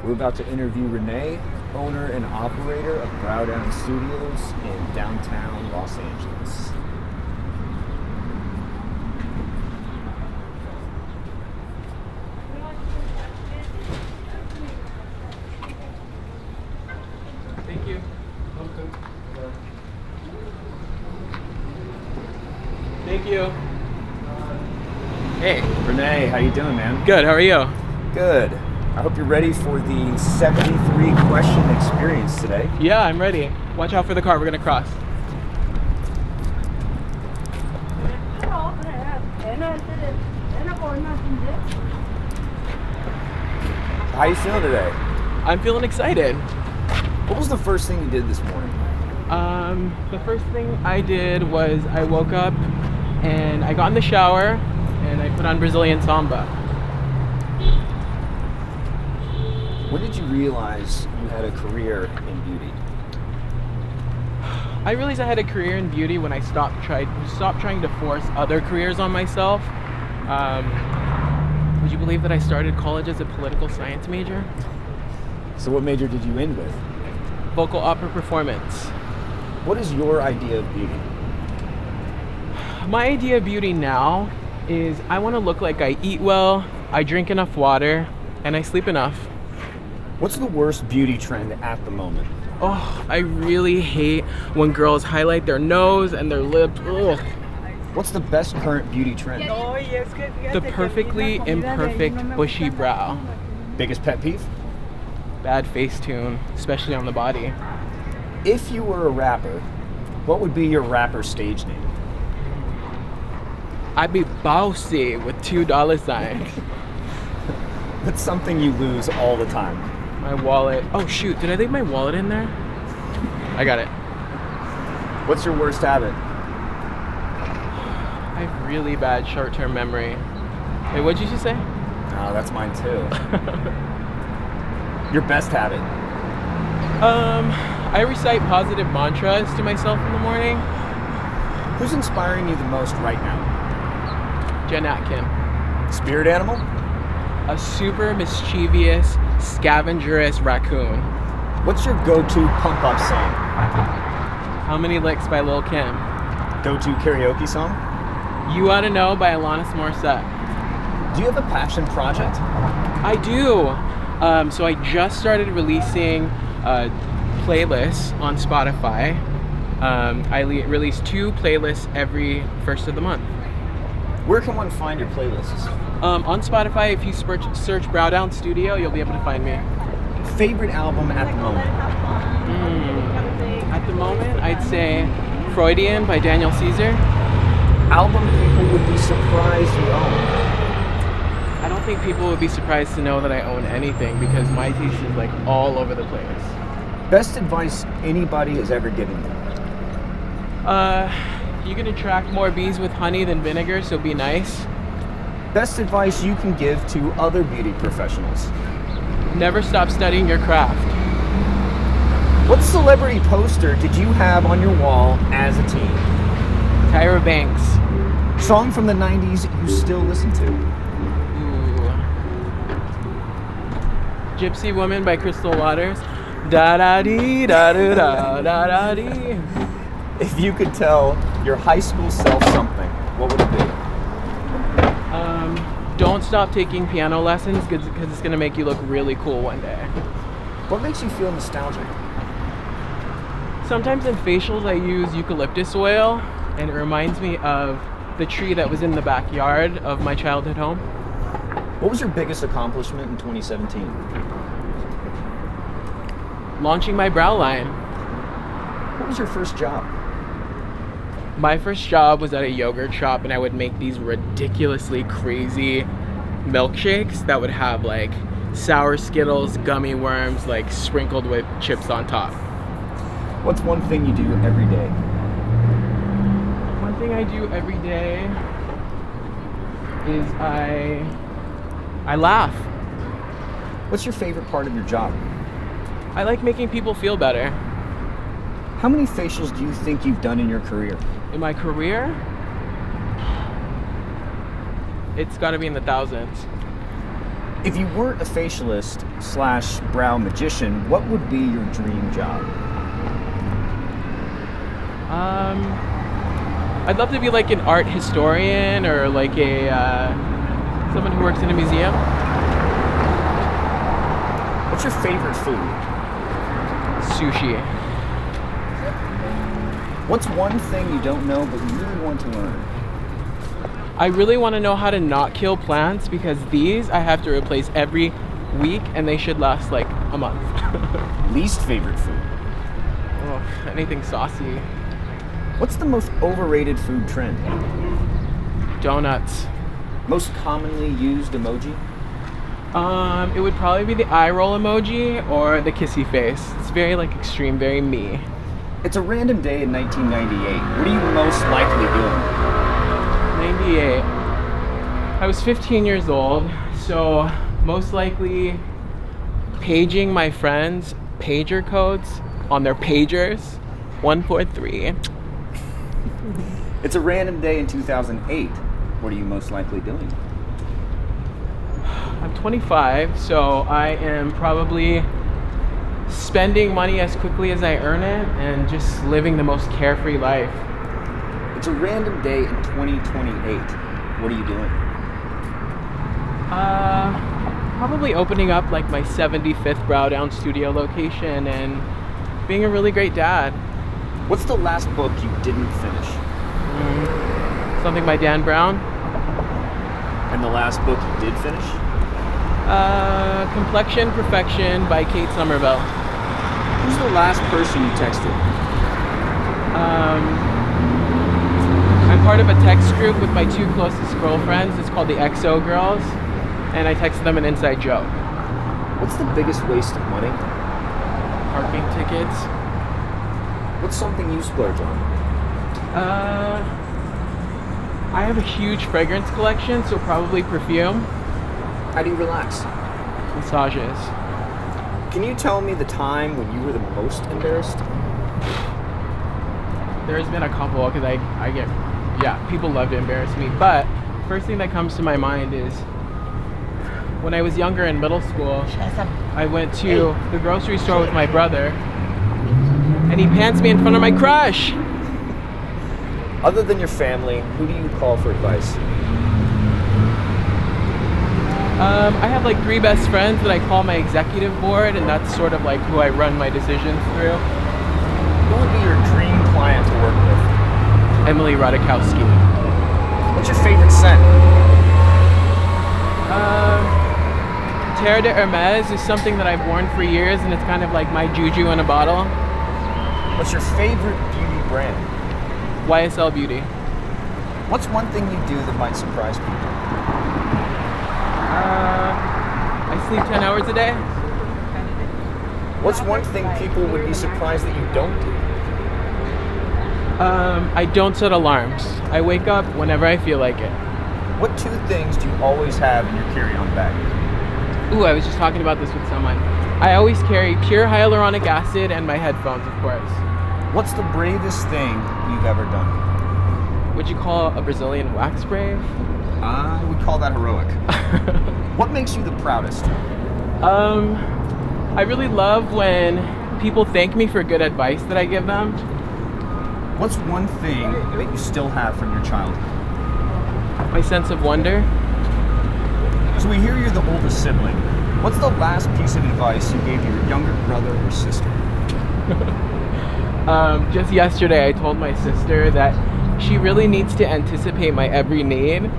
We're about to interview Rene, owner and operator of Proudest Studios in downtown Los Angeles. Thank you. Welcome. Thank you. Hey, Rene, how you doing, man? Good, how are you? Good. I hope you're ready for the 73 question experience today. Yeah, I'm ready. Watch out for the car, we're gonna cross. How you feeling today? I'm feeling excited. What was the first thing you did this morning? The first thing I did was I woke up and I got in the shower and I put on Brazilian samba. When did you realize you had a career in beauty? I realized I had a career in beauty when I stopped trying to force other careers on myself. Would you believe that I started college as a political science major? So what major did you end with? Vocal opera performance. What is your idea of beauty? My idea of beauty now is I want to look like I eat well, I drink enough water, and I sleep enough. What's the worst beauty trend at the moment? Oh, I really hate when girls highlight their nose and their lips. Ugh. What's the best current beauty trend? The perfectly imperfect bushy brow. Biggest pet peeve? Bad face tune, especially on the body. If you were a rapper, what would be your rapper stage name? I'd be bossy with $2 signs. What's something you lose all the time? My wallet. Oh shoot, did I leave my wallet in there? I got it. What's your worst habit? I have really bad short-term memory. Wait, what'd you just say? Oh, that's mine too. Your best habit? I recite positive mantras to myself in the morning. Who's inspiring you the most right now? Jen Atkin. Spirit animal? A super mischievous, scavengerous raccoon. What's your go-to pump-up song? How Many Licks by Lil' Kim. Go-to karaoke song? You Oughta Know by Alanis Morissette. Do you have a passion project? I do. So I just started releasing playlists on Spotify. I release 2 playlists every first of the month. Where can one find your playlists? On Spotify, if you search Proudest Studio, you'll be able to find me. Favorite album at the moment? At the moment, I'd say Freudian by Daniel Caesar. Album people would be surprised you own? I don't think people would be surprised to know that I own anything because my taste is like all over the place. Best advice anybody has ever given you? You can attract more bees with honey than vinegar, so be nice. Best advice you can give to other beauty professionals? Never stop studying your craft. What celebrity poster did you have on your wall as a teen? Tyra Banks. Song from the 90s you still listen to? Ooh. Gypsy Woman by Crystal Waters. Da da dee da da da da da dee. If you could tell your high school self something, what would it be? Don't stop taking piano lessons because it's going to make you look really cool one day. What makes you feel nostalgic? Sometimes in facials I use eucalyptus oil and it reminds me of the tree that was in the backyard of my childhood home. What was your biggest accomplishment in 2017? Launching my brow line. What was your first job? My first job was at a yogurt shop and I would make these ridiculously crazy milkshakes that would have like sour Skittles, gummy worms, like sprinkled with chips on top. What's one thing you do every day? One thing I do every day is I laugh. What's your favorite part of your job? I like making people feel better. How many facials do you think you've done in your career? In my career, it's got to be in the thousands. If you weren't a facialist slash brow magician, what would be your dream job? I'd love to be like an art historian or like a someone who works in a museum. What's your favorite food? Sushi. What's one thing you don't know but you really want to learn? I really want to know how to not kill plants because these I have to replace every week and they should last like a month. Least favorite food? Oh, anything saucy. What's the most overrated food trend? Donuts. Most commonly used emoji? It would probably be the eye roll emoji or the kissy face. It's very like extreme, very me. It's a random day in 1998. What are you most likely doing? 98. I was 15 years old, so most likely paging my friends' pager codes on their pagers. 143. It's a random day in 2008. What are you most likely doing? I'm 25, so I am probably spending money as quickly as I earn it and just living the most carefree life. It's a random day in 2028. What are you doing? Probably opening up like my 75th Brow Down studio location and being a really great dad. What's the last book you didn't finish? Something by Dan Brown. And the last book you did finish? Complexion Perfection by Kate Somerville. Who's the last person you texted? I'm part of a text group with my two closest girlfriends. It's called the XO Girls, and I texted them an inside joke. What's the biggest waste of money? Parking tickets. What's something you splurge on? I have a huge fragrance collection, so probably perfume. How do you relax? Massages. Can you tell me the time when you were the most embarrassed? There's been a couple, because I get, people love to embarrass me. But first thing that comes to my mind is when I was younger in middle school, I went to the grocery store with my brother, and he pants me in front of my crush. Other than your family, who do you call for advice? I have like 3 best friends that I call my executive board, and that's sort of like who I run my decisions through. Who would be your dream client to work with? Emily Radikowski. What's your favorite scent? Terre de Hermes is something that I've worn for years, and it's kind of like my juju in a bottle. What's your favorite beauty brand? YSL Beauty. What's one thing you do that might surprise people? I sleep 10 hours a day. What's one thing people would be surprised that you don't do? I don't set alarms. I wake up whenever I feel like it. What 2 things do you always have in your carry-on bag? Ooh, I was just talking about this with someone. I always carry pure hyaluronic acid and my headphones, of course. What's the bravest thing you've ever done? Would you call a Brazilian wax brave? I would call that heroic. What makes you the proudest? I really love when people thank me for good advice that I give them. What's one thing that you still have from your childhood? My sense of wonder. So we hear you're the oldest sibling. What's the last piece of advice you gave your younger brother or sister? Just yesterday I told my sister that she really needs to anticipate my every need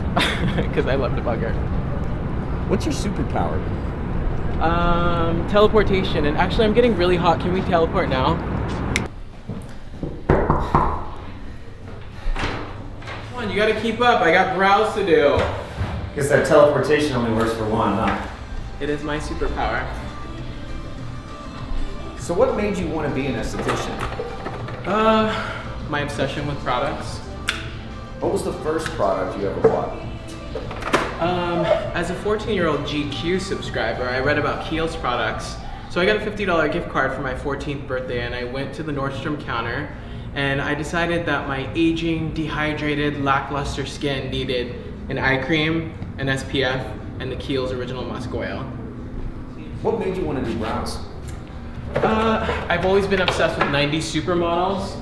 because I love to bug her. What's your superpower? Teleportation. And actually I'm getting really hot. Can we teleport now? Come on, you gotta keep up. I got brows to do. Guess that teleportation only works for one, huh? It is my superpower. So what made you want to be an esthetician? My obsession with products. What was the first product you ever bought? As a 14-year-old GQ subscriber, I read about Kiehl's products. So I got a $50 gift card for my 14th birthday, and I went to the Nordstrom counter, and I decided that my aging, dehydrated, lackluster skin needed an eye cream, an SPF, and the Kiehl's Original Musk Oil. What made you want to do brows? I've always been obsessed with 90s supermodels.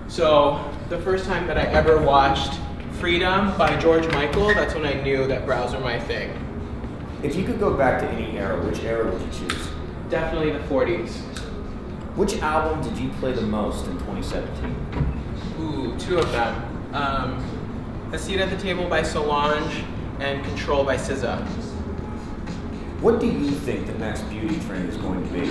So the first time that I ever watched Freedom by George Michael, that's when I knew that brows were my thing. If you could go back to any era, which era would you choose? Definitely the 40s. Which album did you play the most in 2017? Ooh, two of them. A Seat at the Table by Solange and Control by SZA. What do you think the next beauty trend is going to be?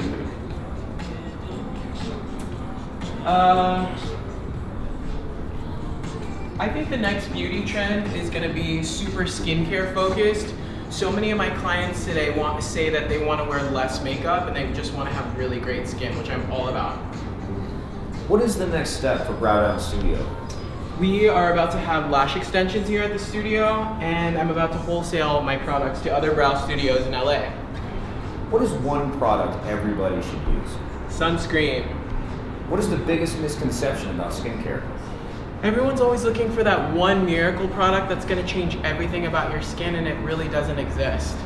I think the next beauty trend is going to be super skincare focused. So many of my clients today say that they want to wear less makeup and they just want to have really great skin, which I'm all about. What is the next step for Brow Down Studio? We are about to have lash extensions here at the studio, and I'm about to wholesale my products to other brow studios in LA. What is one product everybody should use? Sunscreen. What is the biggest misconception about skincare? Everyone's always looking for that one miracle product that's going to change everything about your skin, and it really doesn't exist.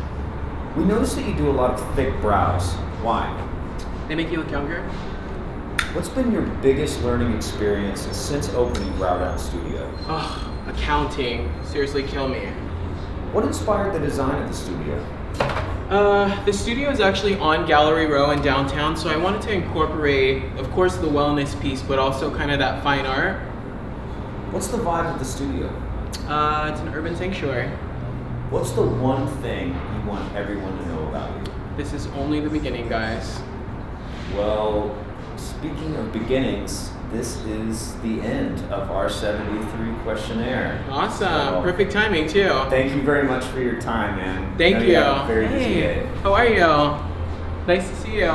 We noticed that you do a lot of thick brows. Why? They make you look younger. What's been your biggest learning experience since opening Brow Down Studio? Ugh, accounting. Seriously, kill me. What inspired the design of the studio? The studio is actually on Gallery Row in downtown, so I wanted to incorporate, of course, the wellness piece, but also kind of that fine art. What's the vibe of the studio? It's an urban sanctuary. What's the one thing you want everyone to know about you? This is only the beginning, guys. Well, speaking of beginnings, this is the end of our 73 questionnaire. Awesome. So, perfect timing, too. Thank you very much for your time, man. Thank I know you. have a very busy Hey, day. how are you? Nice to see you.